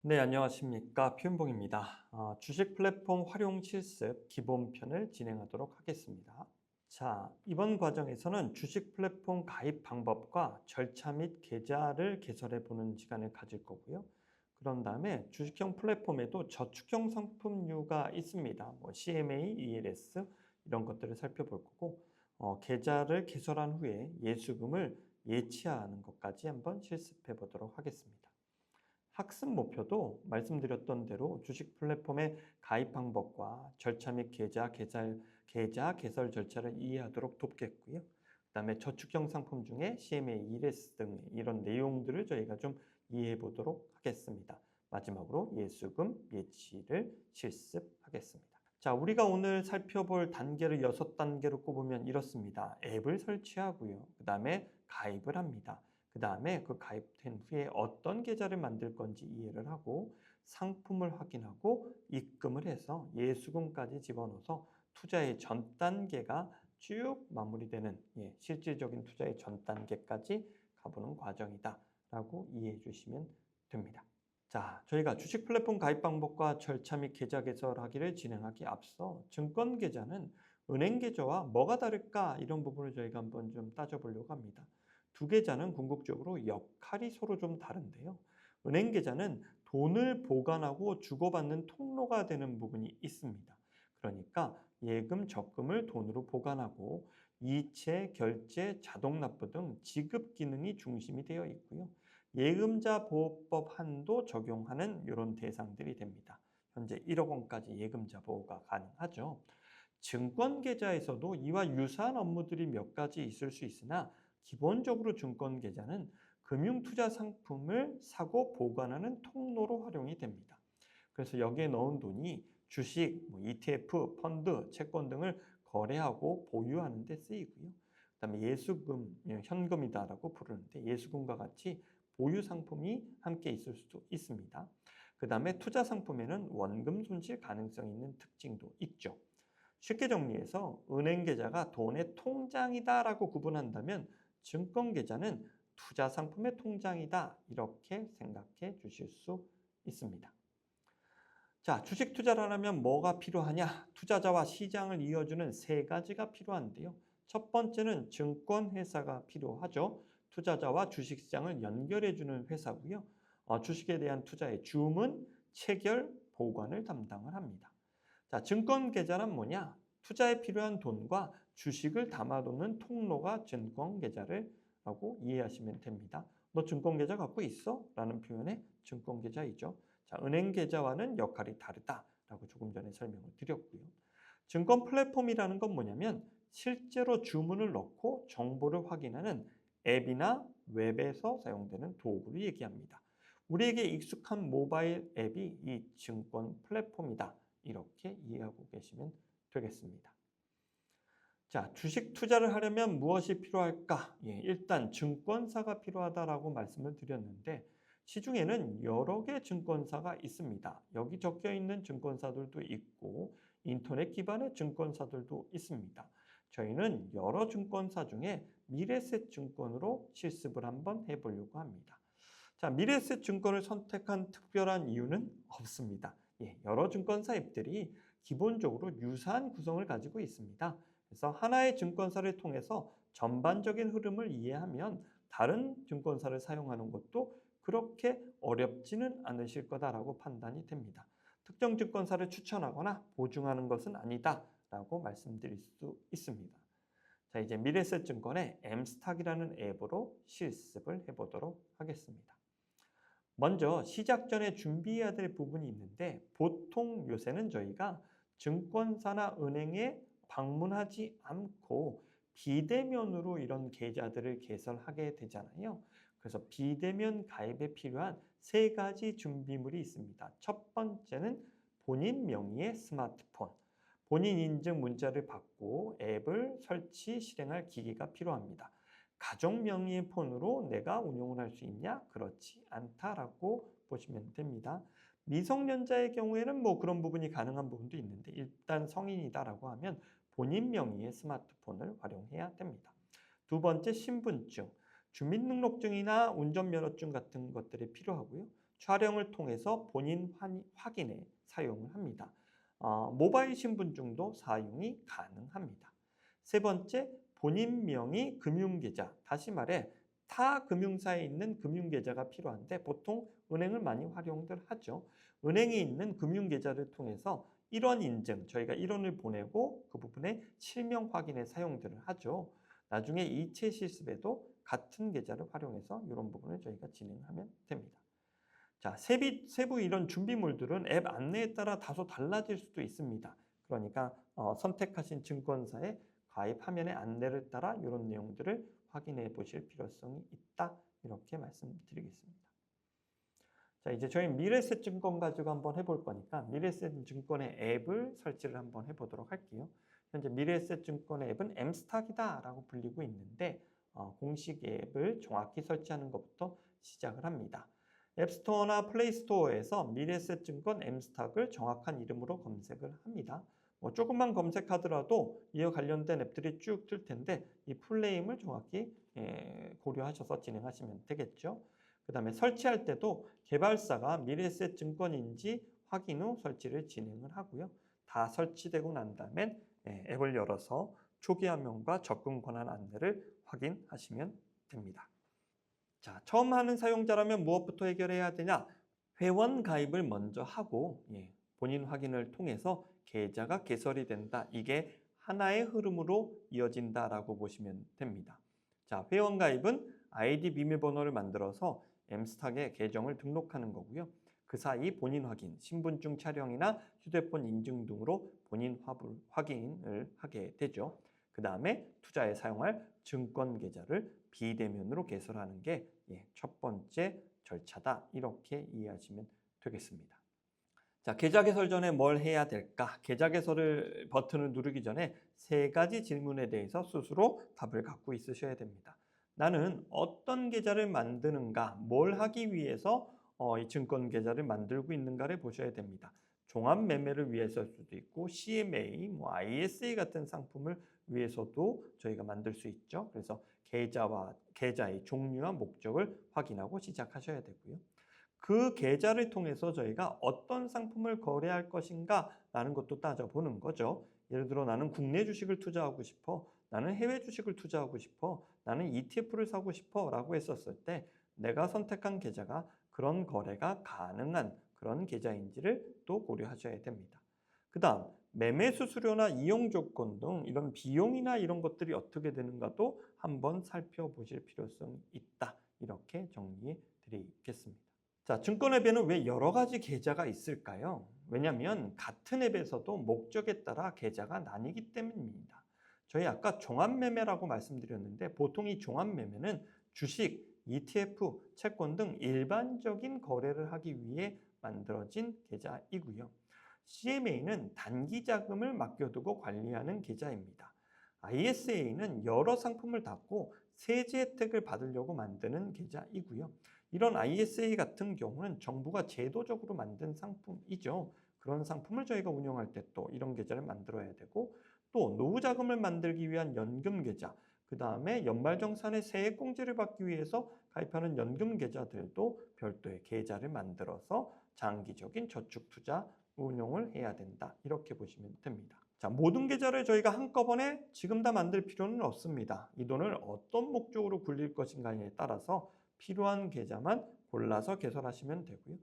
네, 안녕하십니까. 표현봉입니다. 주식 플랫폼 활용 실습 기본편을 진행하도록 하겠습니다. 자, 이번 과정에서는 주식 플랫폼 가입 방법과 절차 및 계좌를 개설해 보는 시간을 가질 거고요. 그런 다음에 주식형 플랫폼에도 저축형 상품류가 있습니다. 뭐 CMA, ELS 이런 것들을 살펴볼 거고, 계좌를 개설한 후에 예수금을 예치하는 것까지 한번 실습해 보도록 하겠습니다. 학습 목표도 말씀드렸던 대로 주식 플랫폼의 가입 방법과 절차 및 계좌 개설 절차를 이해하도록 돕겠고요. 그다음에 저축형 상품 중에 CMA, ELS 등 이런 내용들을 저희가 좀 이해해 보도록 하겠습니다. 마지막으로 예수금 예치를 실습하겠습니다. 자, 우리가 오늘 살펴볼 단계를 6단계로 꼽으면 이렇습니다. 앱을 설치하고요. 그다음에 가입을 합니다. 그 다음에 그 가입된 후에 어떤 계좌를 만들 건지 이해를 하고 상품을 확인하고 입금을 해서 예수금까지 집어넣어서 투자의 전 단계가 쭉 마무리되는 실질적인 투자의 전 단계까지 가보는 과정이다 라고 이해해 주시면 됩니다. 자, 저희가 주식 플랫폼 가입 방법과 절차 및 계좌 개설하기를 진행하기 앞서 증권 계좌는 은행 계좌와 뭐가 다를까 이런 부분을 저희가 한번 좀 따져보려고 합니다. 두 계좌는 궁극적으로 역할이 서로 좀 다른데요. 은행 계좌는 돈을 보관하고 주고받는 통로가 되는 부분이 있습니다. 그러니까 예금, 적금을 돈으로 보관하고 이체, 결제, 자동 납부 등 지급 기능이 중심이 되어 있고요. 예금자 보호법 한도 적용하는 이런 대상들이 됩니다. 현재 1억 원까지 예금자 보호가 가능하죠. 증권 계좌에서도 이와 유사한 업무들이 몇 가지 있을 수 있으나 기본적으로 증권 계좌는 금융 투자 상품을 사고 보관하는 통로로 활용이 됩니다. 그래서 여기에 넣은 돈이 주식, ETF, 펀드, 채권 등을 거래하고 보유하는 데 쓰이고요. 그다음에 예수금, 현금이다라고 부르는데 예수금과 같이 보유 상품이 함께 있을 수도 있습니다. 그다음에 투자 상품에는 원금 손실 가능성이 있는 특징도 있죠. 쉽게 정리해서 은행 계좌가 돈의 통장이다라고 구분한다면 증권 계좌는 투자 상품의 통장이다 이렇게 생각해 주실 수 있습니다. 자, 주식 투자를 하려면 뭐가 필요하냐? 투자자와 시장을 이어주는 세 가지가 필요한데요. 첫 번째는 증권회사가 필요하죠. 투자자와 주식시장을 연결해주는 회사고요. 주식에 대한 투자의 주문, 체결, 보관을 담당을 합니다. 자, 증권 계좌란 뭐냐? 투자에 필요한 돈과 주식을 담아두는 통로가 증권 계좌라고 이해하시면 됩니다. 너 증권 계좌 갖고 있어? 라는 표현의 증권 계좌이죠. 자, 은행 계좌와는 역할이 다르다라고 조금 전에 설명을 드렸고요. 증권 플랫폼이라는 건 뭐냐면 실제로 주문을 넣고 정보를 확인하는 앱이나 웹에서 사용되는 도구를 얘기합니다. 우리에게 익숙한 모바일 앱이 이 증권 플랫폼이다. 이렇게 이해하고 계시면 되겠습니다. 자, 주식 투자를 하려면 무엇이 필요할까? 일단 증권사가 필요하다라고 말씀을 드렸는데 시중에는 여러 개 증권사가 있습니다. 여기 적혀 있는 증권사들도 있고 인터넷 기반의 증권사들도 있습니다. 저희는 여러 증권사 중에 미래셋 증권으로 실습을 한번 해보려고 합니다. 자, 미래에셋 증권을 선택한 특별한 이유는 없습니다. 여러 증권사 앱들이 기본적으로 유사한 구성을 가지고 있습니다. 그래서 하나의 증권사를 통해서 전반적인 흐름을 이해하면 다른 증권사를 사용하는 것도 그렇게 어렵지는 않으실 거다라고 판단이 됩니다. 특정 증권사를 추천하거나 보증하는 것은 아니다라고 말씀드릴 수 있습니다. 자, 이제 미래에셋 증권의 M스탁이라는 앱으로 실습을 해보도록 하겠습니다. 먼저 시작 전에 준비해야 될 부분이 있는데 보통 요새는 저희가 증권사나 은행에 방문하지 않고 비대면으로 이런 계좌들을 개설하게 되잖아요. 그래서 비대면 가입에 필요한 세 가지 준비물이 있습니다. 첫 번째는 본인 명의의 스마트폰, 본인 인증 문자를 받고 앱을 설치, 실행할 기기가 필요합니다. 가족 명의의 폰으로 내가 운용을 할 수 있냐? 그렇지 않다라고 보시면 됩니다. 미성년자의 경우에는 뭐 그런 부분이 가능한 부분도 있는데 일단 성인이다라고 하면 본인 명의의 스마트폰을 활용해야 됩니다. 두 번째 신분증, 주민등록증이나 운전면허증 같은 것들이 필요하고요. 촬영을 통해서 본인 확인에 사용을 합니다. 모바일 신분증도 사용이 가능합니다. 세 번째, 본인 명의 금융계좌, 다시 말해 타 금융사에 있는 금융계좌가 필요한데 보통 은행을 많이 활용들 하죠. 은행에 있는 금융계좌를 통해서 일원 인증, 저희가 일원을 보내고 그 부분에 실명 확인에 사용들을 하죠. 나중에 이체 실습에도 같은 계좌를 활용해서 이런 부분을 저희가 진행하면 됩니다. 자, 세부 이런 준비물들은 앱 안내에 따라 다소 달라질 수도 있습니다. 그러니까 선택하신 증권사의 가입 화면의 안내를 따라 이런 내용들을 확인해 보실 필요성이 있다. 이렇게 말씀드리겠습니다. 자, 이제 저희 미래에셋증권 가지고 한번 해볼 거니까 미래에셋증권의 앱을 설치를 한번 해보도록 할게요. 현재 미래에셋증권의 앱은 M스탁이다라고 불리고 있는데 공식 앱을 정확히 설치하는 것부터 시작을 합니다. 앱스토어나 플레이스토어에서 미래에셋증권 M스탁을 정확한 이름으로 검색을 합니다. 조금만 검색하더라도 이와 관련된 앱들이 쭉 뜰 텐데 이 풀네임을 정확히 고려하셔서 진행하시면 되겠죠. 그 다음에 설치할 때도 개발사가 미래에셋증권인지 확인 후 설치를 진행을 하고요. 다 설치되고 난 다음엔 앱을 열어서 초기 화면과 접근 권한 안내를 확인하시면 됩니다. 자, 처음 하는 사용자라면 무엇부터 해결해야 되냐? 회원 가입을 먼저 하고 본인 확인을 통해서 계좌가 개설이 된다. 이게 하나의 흐름으로 이어진다라고 보시면 됩니다. 자, 회원 가입은 아이디 비밀번호를 만들어서 M스탁에 계정을 등록하는 거고요. 그 사이 본인 확인, 신분증 촬영이나 휴대폰 인증 등으로 본인 확인을 하게 되죠. 그 다음에 투자에 사용할 증권 계좌를 비대면으로 개설하는 게 첫 번째 절차다. 이렇게 이해하시면 되겠습니다. 자, 계좌 개설 전에 뭘 해야 될까? 계좌 개설 버튼을 누르기 전에 세 가지 질문에 대해서 스스로 답을 갖고 있으셔야 됩니다. 나는 어떤 계좌를 만드는가, 뭘 하기 위해서 이 증권 계좌를 만들고 있는가를 보셔야 됩니다. 종합 매매를 위해서일 수도 있고 CMA, ISA 같은 상품을 위해서도 저희가 만들 수 있죠. 그래서 계좌의 종류와 목적을 확인하고 시작하셔야 되고요. 그 계좌를 통해서 저희가 어떤 상품을 거래할 것인가 라는 것도 따져보는 거죠. 예를 들어 나는 국내 주식을 투자하고 싶어, 나는 해외 주식을 투자하고 싶어, 나는 ETF를 사고 싶어 라고 했었을 때 내가 선택한 계좌가 그런 거래가 가능한 그런 계좌인지를 또 고려하셔야 됩니다. 그 다음 매매 수수료나 이용 조건 등 이런 비용이나 이런 것들이 어떻게 되는가도 한번 살펴보실 필요성이 있다. 이렇게 정리해 드리겠습니다. 자, 증권 앱에는 왜 여러 가지 계좌가 있을까요? 왜냐하면 같은 앱에서도 목적에 따라 계좌가 나뉘기 때문입니다. 저희 아까 종합매매라고 말씀드렸는데 보통 이 종합매매는 주식, ETF, 채권 등 일반적인 거래를 하기 위해 만들어진 계좌이고요. CMA는 단기 자금을 맡겨두고 관리하는 계좌입니다. ISA는 여러 상품을 담고 세제 혜택을 받으려고 만드는 계좌이고요. 이런 ISA 같은 경우는 정부가 제도적으로 만든 상품이죠. 그런 상품을 저희가 운영할 때 또 이런 계좌를 만들어야 되고 또 노후 자금을 만들기 위한 연금 계좌, 그 다음에 연말정산의 세액공제를 받기 위해서 가입하는 연금 계좌들도 별도의 계좌를 만들어서 장기적인 저축 투자 운용을 해야 된다. 이렇게 보시면 됩니다. 자, 모든 계좌를 저희가 한꺼번에 지금 다 만들 필요는 없습니다. 이 돈을 어떤 목적으로 굴릴 것인가에 따라서 필요한 계좌만 골라서 개설하시면 되고요.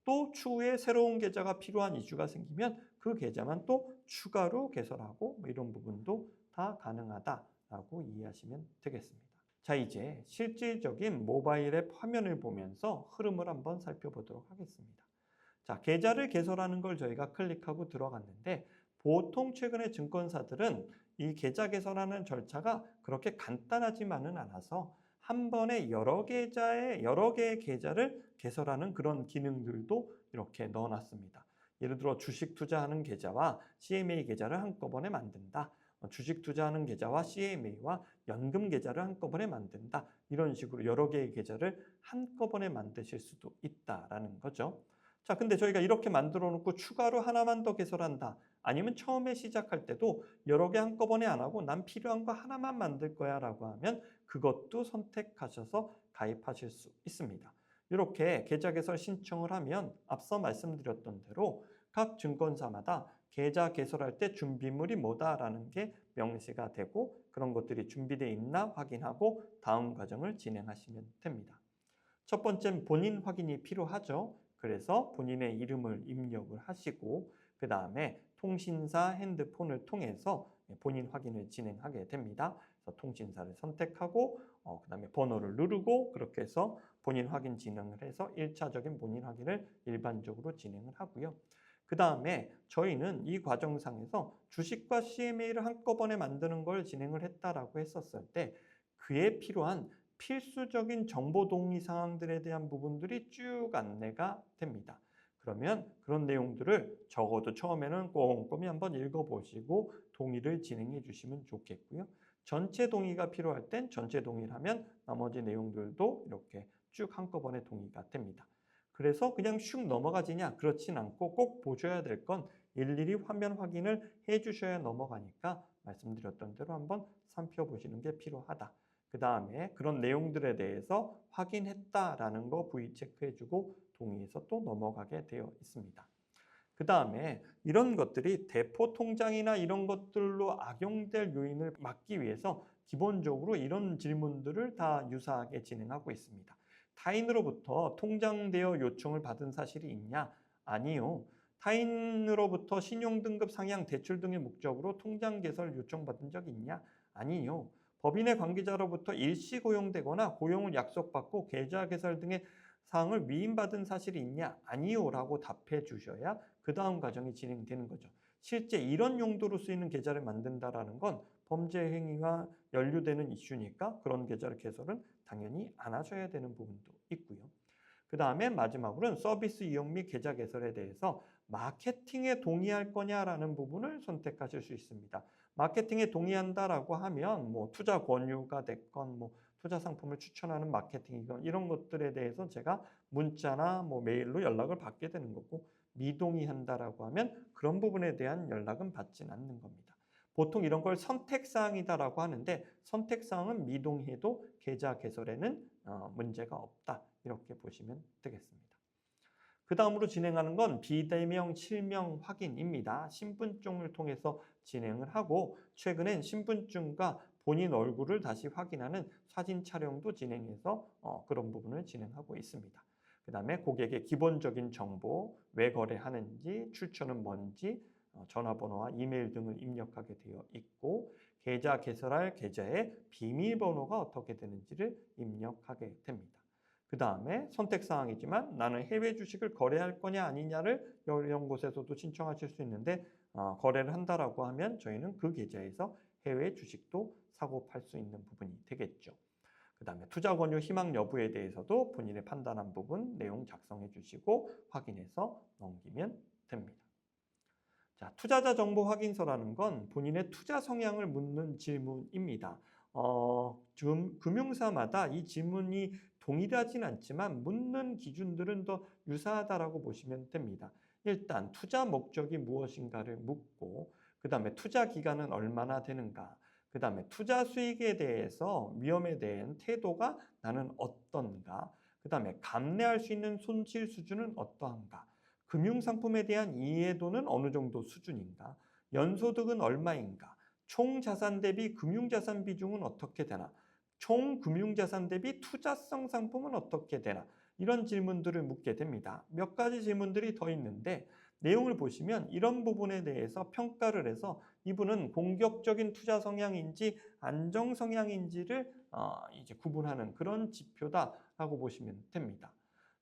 또 추후에 새로운 계좌가 필요한 이슈가 생기면 그 계좌만 또 추가로 개설하고 이런 부분도 다 가능하다라고 이해하시면 되겠습니다. 자, 이제 실질적인 모바일 앱 화면을 보면서 흐름을 한번 살펴보도록 하겠습니다. 자, 계좌를 개설하는 걸 저희가 클릭하고 들어갔는데 보통 최근에 증권사들은 이 계좌 개설하는 절차가 그렇게 간단하지만은 않아서 한 번에 여러 개의 계좌를 개설하는 그런 기능들도 이렇게 넣어놨습니다. 예를 들어 주식 투자하는 계좌와 CMA 계좌를 한꺼번에 만든다. 주식 투자하는 계좌와 CMA와 연금 계좌를 한꺼번에 만든다. 이런 식으로 여러 개의 계좌를 한꺼번에 만드실 수도 있다라는 거죠. 자, 근데 저희가 이렇게 만들어 놓고 추가로 하나만 더 개설한다. 아니면 처음에 시작할 때도 여러 개 한꺼번에 안 하고 난 필요한 거 하나만 만들 거야 라고 하면 그것도 선택하셔서 가입하실 수 있습니다. 이렇게 계좌 개설 신청을 하면 앞서 말씀드렸던 대로 각 증권사마다 계좌 개설할 때 준비물이 뭐다라는 게 명시가 되고 그런 것들이 준비되어 있나 확인하고 다음 과정을 진행하시면 됩니다. 첫 번째는 본인 확인이 필요하죠. 그래서 본인의 이름을 입력을 하시고 그 다음에 통신사 핸드폰을 통해서 본인 확인을 진행하게 됩니다. 그래서 통신사를 선택하고 그 다음에 번호를 누르고 그렇게 해서 본인 확인 진행을 해서 1차적인 본인 확인을 일반적으로 진행을 하고요. 그 다음에 저희는 이 과정상에서 주식과 CMA를 한꺼번에 만드는 걸 진행을 했다라고 했었을 때 그에 필요한 필수적인 정보 동의 사항들에 대한 부분들이 쭉 안내가 됩니다. 그러면 그런 내용들을 적어도 처음에는 꼼꼼히 한번 읽어보시고 동의를 진행해 주시면 좋겠고요. 전체 동의가 필요할 땐 전체 동의를 하면 나머지 내용들도 이렇게 쭉 한꺼번에 동의가 됩니다. 그래서 그냥 슉 넘어가지냐? 그렇진 않고 꼭 보셔야 될 건 일일이 화면 확인을 해 주셔야 넘어가니까 말씀드렸던 대로 한번 살펴보시는 게 필요하다. 그 다음에 그런 내용들에 대해서 확인했다라는 거 V 체크해주고 동의해서 또 넘어가게 되어 있습니다. 그 다음에 이런 것들이 대포 통장이나 이런 것들로 악용될 요인을 막기 위해서 기본적으로 이런 질문들을 다 유사하게 진행하고 있습니다. 타인으로부터 통장 대여 요청을 받은 사실이 있냐? 아니요. 타인으로부터 신용등급 상향 대출 등의 목적으로 통장 개설 요청받은 적 있냐? 아니요. 법인의 관계자로부터 일시 고용되거나 고용을 약속받고 계좌 개설 등의 사항을 위임받은 사실이 있냐? 아니요라고 답해 주셔야 그 다음 과정이 진행되는 거죠. 실제 이런 용도로 쓰이는 계좌를 만든다라는 건 범죄 행위가 연루되는 이슈니까 그런 계좌를 개설은 당연히 안 하셔야 되는 부분도 있고요. 그 다음에 마지막으로는 서비스 이용 및 계좌 개설에 대해서 마케팅에 동의할 거냐라는 부분을 선택하실 수 있습니다. 마케팅에 동의한다라고 하면 뭐 투자 권유가 됐건 뭐 투자 상품을 추천하는 마케팅이건 이런 것들에 대해서 제가 문자나 뭐 메일로 연락을 받게 되는 거고 미동의한다라고 하면 그런 부분에 대한 연락은 받지는 않는 겁니다. 보통 이런 걸 선택사항이다라고 하는데 선택사항은 미동의해도 계좌 개설에는 문제가 없다. 이렇게 보시면 되겠습니다. 그 다음으로 진행하는 건 비대면 실명 확인입니다. 신분증을 통해서 진행을 하고 최근엔 신분증과 본인 얼굴을 다시 확인하는 사진 촬영도 진행해서 그런 부분을 진행하고 있습니다. 그 다음에 고객의 기본적인 정보, 왜 거래하는지, 출처는 뭔지, 전화번호와 이메일 등을 입력하게 되어 있고 계좌 개설할 계좌의 비밀번호가 어떻게 되는지를 입력하게 됩니다. 그 다음에 선택사항이지만 나는 해외 주식을 거래할 거냐 아니냐를 이런 곳에서도 신청하실 수 있는데 거래를 한다라고 하면 저희는 그 계좌에서 해외 주식도 사고 팔 수 있는 부분이 되겠죠. 그 다음에 투자 권유 희망 여부에 대해서도 본인의 판단한 부분 내용 작성해 주시고 확인해서 넘기면 됩니다. 자, 투자자 정보 확인서라는 건 본인의 투자 성향을 묻는 질문입니다. 금융사마다 이 질문이 동일하진 않지만 묻는 기준들은 더 유사하다라고 보시면 됩니다. 일단 투자 목적이 무엇인가를 묻고 그 다음에 투자 기간은 얼마나 되는가 그 다음에 투자 수익에 대해서 위험에 대한 태도가 나는 어떤가 그 다음에 감내할 수 있는 손실 수준은 어떠한가 금융상품에 대한 이해도는 어느 정도 수준인가 연소득은 얼마인가 총 자산 대비 금융자산 비중은 어떻게 되나 총 금융자산 대비 투자성 상품은 어떻게 되나 이런 질문들을 묻게 됩니다. 몇 가지 질문들이 더 있는데 내용을 보시면 이런 부분에 대해서 평가를 해서 이분은 공격적인 투자 성향인지 안정 성향인지를 이제 구분하는 그런 지표다라고 보시면 됩니다.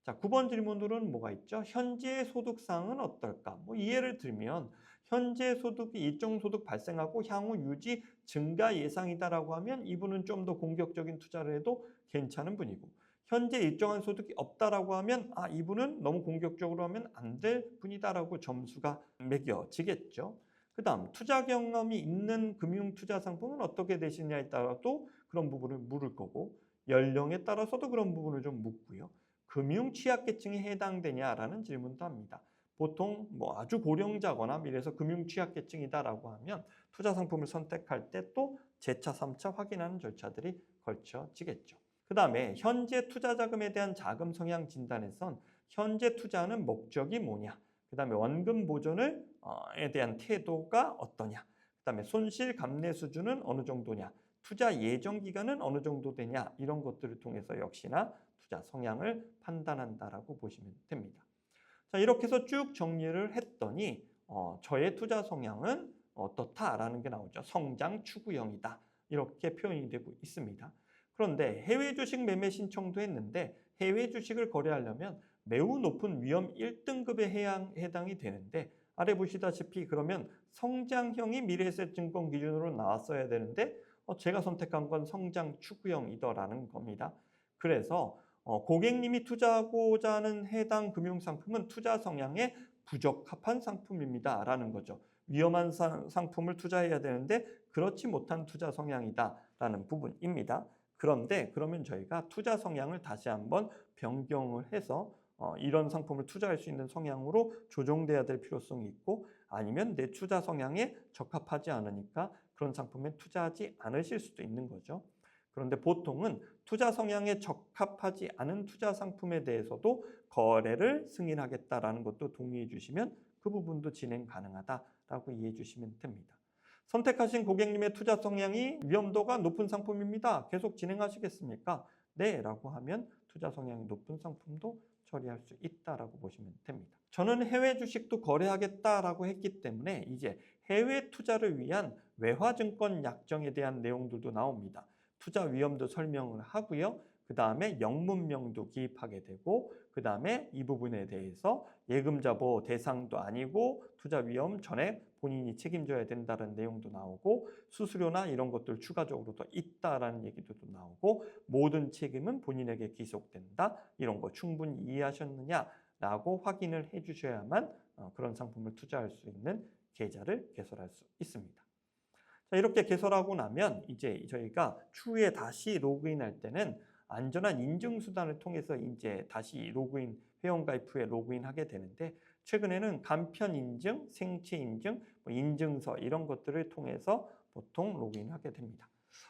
자, 9번 질문들은 뭐가 있죠? 현재 소득상은 어떨까? 뭐 예를 들면 현재 소득이 일정 소득 발생하고 향후 유지 증가 예상이다라고 하면 이분은 좀 더 공격적인 투자를 해도 괜찮은 분이고 현재 일정한 소득이 없다라고 하면 이분은 너무 공격적으로 하면 안 될 분이다라고 점수가 매겨지겠죠. 그 다음 투자 경험이 있는 금융 투자 상품은 어떻게 되시냐에 따라도 그런 부분을 물을 거고 연령에 따라서도 그런 부분을 좀 묻고요. 금융 취약계층에 해당되냐라는 질문도 합니다. 보통 뭐 아주 고령자거나 이래서 금융 취약계층이다라고 하면 투자 상품을 선택할 때 또 재차, 3차 확인하는 절차들이 걸쳐지겠죠. 그 다음에 현재 투자 자금에 대한 자금 성향 진단에선 현재 투자하는 목적이 뭐냐, 그 다음에 원금 보존에 대한 태도가 어떠냐, 그 다음에 손실 감내 수준은 어느 정도냐, 투자 예정 기간은 어느 정도 되냐, 이런 것들을 통해서 역시나 투자 성향을 판단한다라고 보시면 됩니다. 자, 이렇게 해서 쭉 정리를 했더니 저의 투자 성향은 어떻다라는 게 나오죠. 성장 추구형이다. 이렇게 표현이 되고 있습니다. 그런데 해외 주식 매매 신청도 했는데 해외 주식을 거래하려면 매우 높은 위험 1등급에 해당이 되는데 아래 보시다시피 그러면 성장형이 미래에셋증권 기준으로 나왔어야 되는데 제가 선택한 건 성장 추구형이더라는 겁니다. 그래서 고객님이 투자하고자 하는 해당 금융상품은 투자 성향에 부적합한 상품입니다 라는 거죠. 위험한 상품을 투자해야 되는데 그렇지 못한 투자 성향이다 라는 부분입니다. 그런데 그러면 저희가 투자 성향을 다시 한번 변경을 해서 이런 상품을 투자할 수 있는 성향으로 조정돼야 될 필요성이 있고, 아니면 내 투자 성향에 적합하지 않으니까 그런 상품에 투자하지 않으실 수도 있는 거죠. 그런데 보통은 투자 성향에 적합하지 않은 투자 상품에 대해서도 거래를 승인하겠다라는 것도 동의해 주시면 그 부분도 진행 가능하다라고 이해해 주시면 됩니다. 선택하신 고객님의 투자 성향이 위험도가 높은 상품입니다. 계속 진행하시겠습니까? 네 라고 하면 투자 성향이 높은 상품도 처리할 수 있다라고 보시면 됩니다. 저는 해외 주식도 거래하겠다라고 했기 때문에 이제 해외 투자를 위한 외화증권 약정에 대한 내용들도 나옵니다. 투자 위험도 설명을 하고요. 그 다음에 영문명도 기입하게 되고, 그 다음에 이 부분에 대해서 예금자 보호 대상도 아니고 투자 위험 전액 본인이 책임져야 된다는 내용도 나오고, 수수료나 이런 것들 추가적으로 더 있다라는 얘기도 나오고, 모든 책임은 본인에게 귀속된다. 이런 거 충분히 이해하셨느냐라고 확인을 해주셔야만 그런 상품을 투자할 수 있는 계좌를 개설할 수 있습니다. 자, 이렇게 개설하고 나면 이제 저희가 추후에 다시 로그인할 때는 안전한 인증 수단을 통해서 이제 다시 로그인, 회원가입 후에 로그인하게 되는데, 최근에는 간편 인증, 생체 인증, 인증서 이런 것들을 통해서 보통 로그인하게 됩니다.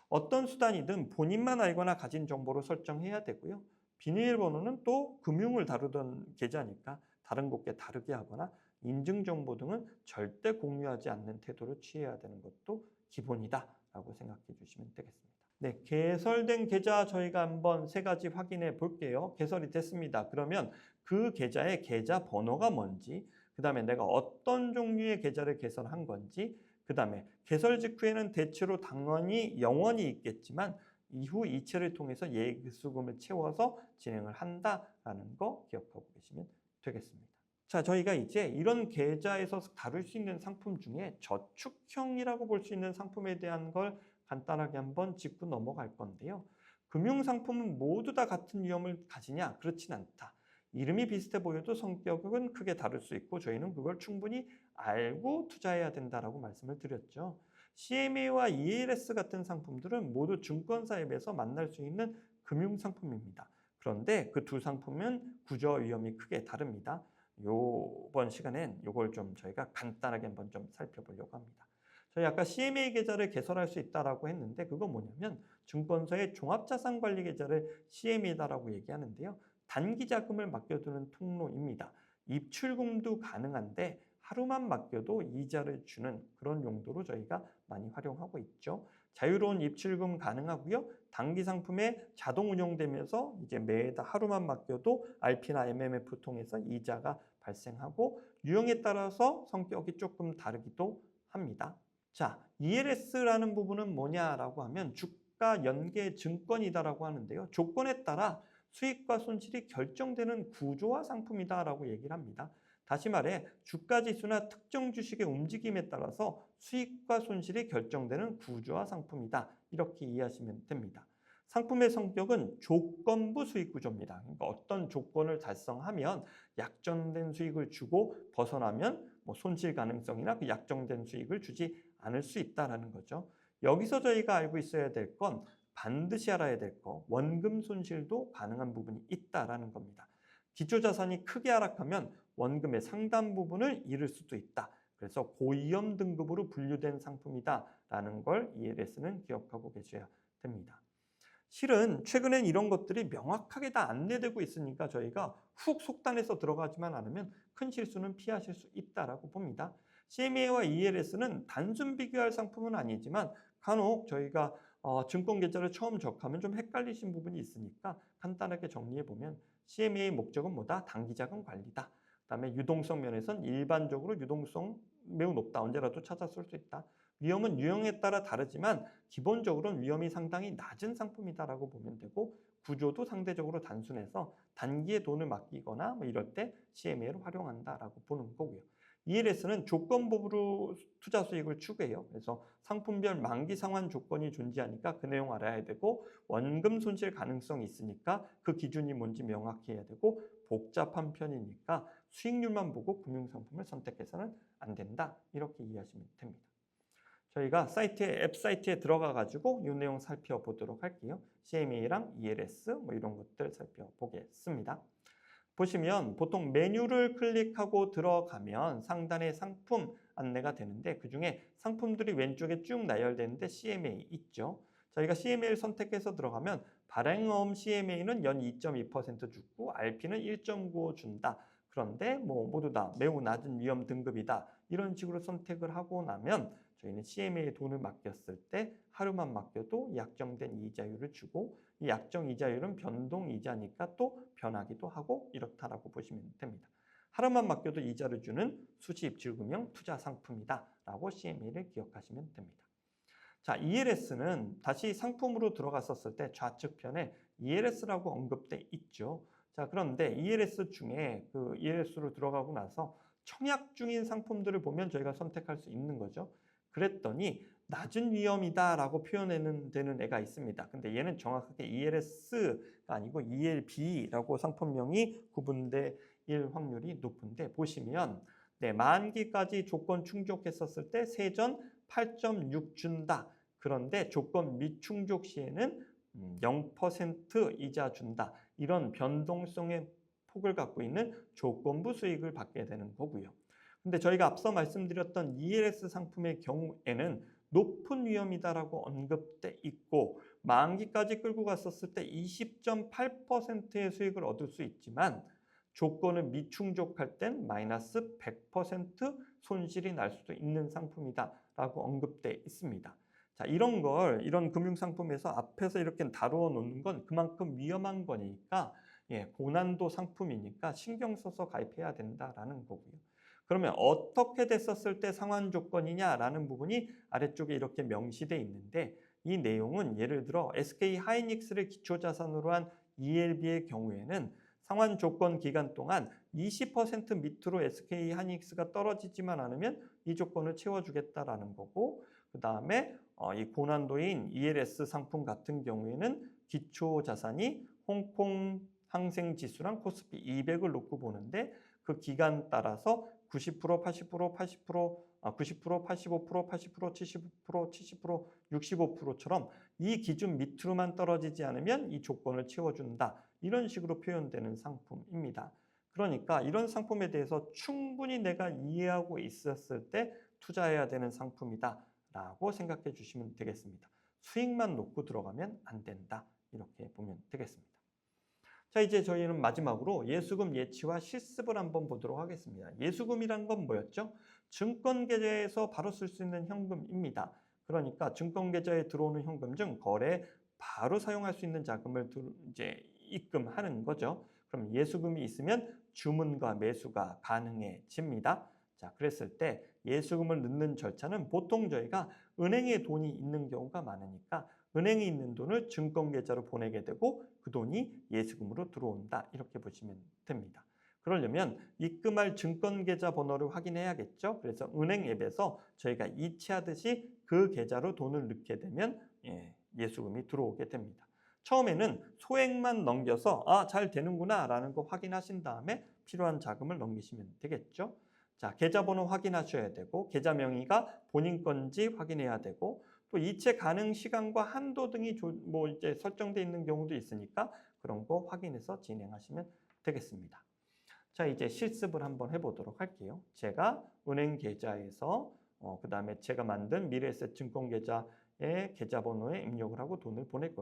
어떤 수단이든 본인만 알거나 가진 정보로 설정해야 되고요. 비밀번호는 또 금융을 다루던 계좌니까 다른 곳께 다르게 하거나 인증 정보 등은 절대 공유하지 않는 태도를 취해야 되는 것도 기본이다라고 생각해 주시면 되겠습니다. 네, 개설된 계좌 저희가 한번 세 가지 확인해 볼게요. 개설이 됐습니다. 그러면 그 계좌의 계좌 번호가 뭔지, 그 다음에 내가 어떤 종류의 계좌를 개설한 건지, 그 다음에 개설 직후에는 대체로 당연히 영원이 있겠지만 이후 이체를 통해서 예수금을 채워서 진행을 한다라는 거 기억하고 계시면 되겠습니다. 자, 저희가 이제 이런 계좌에서 다룰 수 있는 상품 중에 저축형이라고 볼 수 있는 상품에 대한 걸 간단하게 한번 짚고 넘어갈 건데요. 금융상품은 모두 다 같은 위험을 가지냐? 그렇진 않다. 이름이 비슷해 보여도 성격은 크게 다를 수 있고 저희는 그걸 충분히 알고 투자해야 된다라고 말씀을 드렸죠. CMA와 ELS 같은 상품들은 모두 증권사앱에서 만날 수 있는 금융상품입니다. 그런데 그 두 상품은 구조 위험이 크게 다릅니다. 이번 시간엔 이걸 좀 저희가 간단하게 한번 좀 살펴보려고 합니다. 저희 아까 CMA 계좌를 개설할 수 있다라고 했는데 그건 뭐냐면 증권사의 종합자산관리 계좌를 CMA다라고 얘기하는데요. 단기 자금을 맡겨두는 통로입니다. 입출금도 가능한데 하루만 맡겨도 이자를 주는 그런 용도로 저희가 많이 활용하고 있죠. 자유로운 입출금 가능하고요. 단기 상품에 자동 운용되면서 이제 매달 하루만 맡겨도 RP나 MMF 통해서 이자가 발생하고 유형에 따라서 성격이 조금 다르기도 합니다. 자, ELS라는 부분은 뭐냐라고 하면 주가 연계 증권이다라고 하는데요. 조건에 따라 수익과 손실이 결정되는 구조화 상품이다라고 얘기를 합니다. 다시 말해 주가 지수나 특정 주식의 움직임에 따라서 수익과 손실이 결정되는 구조화 상품이다. 이렇게 이해하시면 됩니다. 상품의 성격은 조건부 수익 구조입니다. 그러니까 어떤 조건을 달성하면 약정된 수익을 주고 벗어나면 손실 가능성이나 그 약정된 수익을 주지 않을 수 있다는 거죠. 여기서 저희가 알고 있어야 될 건 반드시 알아야 될 거, 원금 손실도 가능한 부분이 있다는 겁니다. 기초자산이 크게 하락하면 원금의 상당 부분을 잃을 수도 있다. 그래서 고위험 등급으로 분류된 상품이다라는 걸 ELS는 기억하고 계셔야 됩니다. 실은 최근엔 이런 것들이 명확하게 다 안내되고 있으니까 저희가 훅 속단해서 들어가지만 않으면 큰 실수는 피하실 수 있다라고 봅니다. CMA와 ELS는 단순 비교할 상품은 아니지만 간혹 저희가 증권 계좌를 처음 접하면 좀 헷갈리신 부분이 있으니까 간단하게 정리해 보면 CMA의 목적은 뭐다? 단기자금 관리다. 그다음에 유동성 면에선 일반적으로 유동성 매우 높다. 언제라도 찾아 쓸 수 있다. 위험은 유형에 따라 다르지만 기본적으로는 위험이 상당히 낮은 상품이다라고 보면 되고 구조도 상대적으로 단순해서 단기에 돈을 맡기거나 뭐 이럴 때 CMA를 활용한다라고 보는 거고요. ELS는 조건부로 투자 수익을 추구해요. 그래서 상품별 만기 상환 조건이 존재하니까 그 내용 알아야 되고 원금 손실 가능성이 있으니까 그 기준이 뭔지 명확히 해야 되고 복잡한 편이니까 수익률만 보고 금융상품을 선택해서는 안 된다. 이렇게 이해하시면 됩니다. 저희가 앱 사이트에 들어가 가지고 이 내용 살펴보도록 할게요. CMA랑 ELS 뭐 이런 것들 살펴보겠습니다. 보시면 보통 메뉴를 클릭하고 들어가면 상단에 상품 안내가 되는데 그중에 상품들이 왼쪽에 쭉 나열되는데 CMA 있죠. 저희가 CMA를 선택해서 들어가면 발행어음 CMA는 연 2.2% 주고 RP는 1.95 준다. 그런데 뭐 모두 다 매우 낮은 위험 등급이다. 이런 식으로 선택을 하고 나면 저희는 CMA에 돈을 맡겼을 때 하루만 맡겨도 약정된 이자율을 주고 이 약정 이자율은 변동 이자니까 또 변하기도 하고 이렇다라고 보시면 됩니다. 하루만 맡겨도 이자를 주는 수집 즐금형 투자 상품이다라고 CMA를 기억하시면 됩니다. 자, ELS는 다시 상품으로 들어갔었을 때 좌측편에 ELS라고 언급돼 있죠. 자, 그런데 ELS 중에 그 ELS로 들어가고 나서 청약 중인 상품들을 보면 저희가 선택할 수 있는 거죠. 그랬더니 낮은 위험이다라고 표현하는 되는 애가 있습니다. 근데 얘는 정확하게 ELS가 아니고 ELB라고 상품명이 구분될 확률이 높은데 보시면 네, 만기까지 조건 충족했었을 때 세전 8.6 준다. 그런데 조건 미충족 시에는 0% 이자 준다. 이런 변동성의 폭을 갖고 있는 조건부 수익을 받게 되는 거고요. 근데 저희가 앞서 말씀드렸던 ELS 상품의 경우에는 높은 위험이다라고 언급돼 있고 만기까지 끌고 갔었을 때 20.8%의 수익을 얻을 수 있지만 조건을 미충족할 땐 마이너스 100% 손실이 날 수도 있는 상품이다라고 언급돼 있습니다. 자, 이런 금융상품에서 앞에서 이렇게 다루어 놓는 건 그만큼 위험한 거니까 고난도 상품이니까 신경 써서 가입해야 된다라는 거고요. 그러면 어떻게 됐었을 때 상환 조건이냐라는 부분이 아래쪽에 이렇게 명시돼 있는데 이 내용은 예를 들어 SK 하이닉스를 기초자산으로 한 ELB의 경우에는 상환 조건 기간 동안 20% 밑으로 SK 하이닉스가 떨어지지만 않으면 이 조건을 채워주겠다라는 거고 그 다음에 이 고난도인 ELS 상품 같은 경우에는 기초자산이 홍콩 항생지수랑 코스피 200을 놓고 보는데 그 기간 따라서 90%, 80%, 80%, 90%, 85%, 80%, 70%, 70%, 65%처럼 이 기준 밑으로만 떨어지지 않으면 이 조건을 채워준다. 이런 식으로 표현되는 상품입니다. 그러니까 이런 상품에 대해서 충분히 내가 이해하고 있었을 때 투자해야 되는 상품이다 라고 생각해 주시면 되겠습니다. 수익만 놓고 들어가면 안 된다. 이렇게 보면 되겠습니다. 자, 이제 저희는 마지막으로 예수금 예치와 실습을 한번 보도록 하겠습니다. 예수금이란 건 뭐였죠? 증권계좌에서 바로 쓸 수 있는 현금입니다. 그러니까 증권계좌에 들어오는 현금 중 거래에 바로 사용할 수 있는 자금을 이제 입금하는 거죠. 그럼 예수금이 있으면 주문과 매수가 가능해집니다. 자, 그랬을 때 예수금을 넣는 절차는 보통 저희가 은행에 돈이 있는 경우가 많으니까 은행에 있는 돈을 증권계좌로 보내게 되고 그 돈이 예수금으로 들어온다. 이렇게 보시면 됩니다. 그러려면 입금할 증권계좌 번호를 확인해야겠죠. 그래서 은행 앱에서 저희가 이체하듯이 그 계좌로 돈을 넣게 되면 예수금이 들어오게 됩니다. 처음에는 소액만 넘겨서 잘 되는구나 라는 거 확인하신 다음에 필요한 자금을 넘기시면 되겠죠. 자, 계좌번호 확인하셔야 되고 계좌 명의가 본인 건지 확인해야 되고 또 이체 가능 시간과 한도 등이 이제 설정되어 있는 경우도 있으니까 그런 거 확인해서 진행하시면 되겠습니다. 자, 이제 실습을 한번 해보도록 할게요. 제가 은행 계좌에서 그 다음에 제가 만든 미래에셋 증권 계좌의 계좌번호에 입력을 하고 돈을 보낼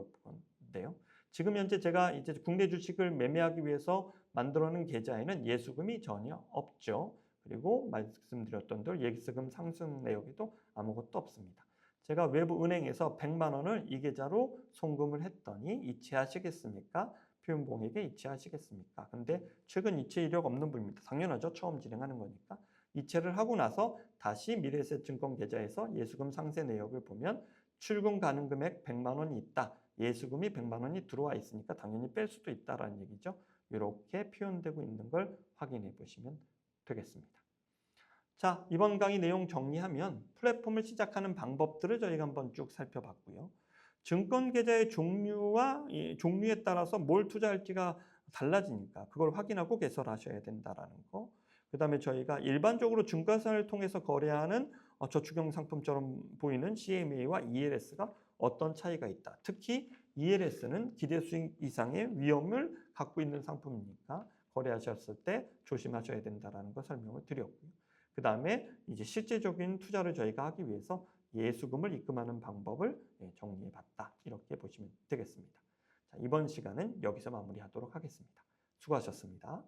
건데요. 지금 현재 제가 이제 국내 주식을 매매하기 위해서 만들어 놓은 계좌에는 예수금이 전혀 없죠. 그리고 말씀드렸던 대로 예수금 상승 내역에도 아무것도 없습니다. 제가 외부 은행에서 100만 원을 이 계좌로 송금을 했더니 이체하시겠습니까? 표현봉에게 이체하시겠습니까? 근데 최근 이체 이력 없는 분입니다. 당연하죠. 처음 진행하는 거니까. 이체를 하고 나서 다시 미래에셋증권 계좌에서 예수금 상세 내역을 보면 출금 가능 금액 100만 원이 있다. 예수금이 100만 원이 들어와 있으니까 당연히 뺄 수도 있다라는 얘기죠. 이렇게 표현되고 있는 걸 확인해 보시면 되겠습니다. 자, 이번 강의 내용 정리하면 플랫폼을 시작하는 방법들을 저희가 한번 쭉 살펴봤고요. 증권 계좌의 종류와 종류에 따라서 뭘 투자할지가 달라지니까 그걸 확인하고 개설하셔야 된다라는 거. 그다음에 저희가 일반적으로 증권사를 통해서 거래하는 저축형 상품처럼 보이는 CMA와 ELS가 어떤 차이가 있다. 특히 ELS는 기대 수익 이상의 위험을 갖고 있는 상품이니까 거래하셨을 때 조심하셔야 된다라는 거 설명을 드렸고요. 그다음에 이제 실제적인 투자를 저희가 하기 위해서 예수금을 입금하는 방법을 정리해 봤다. 이렇게 보시면 되겠습니다. 자, 이번 시간은 여기서 마무리하도록 하겠습니다. 수고하셨습니다.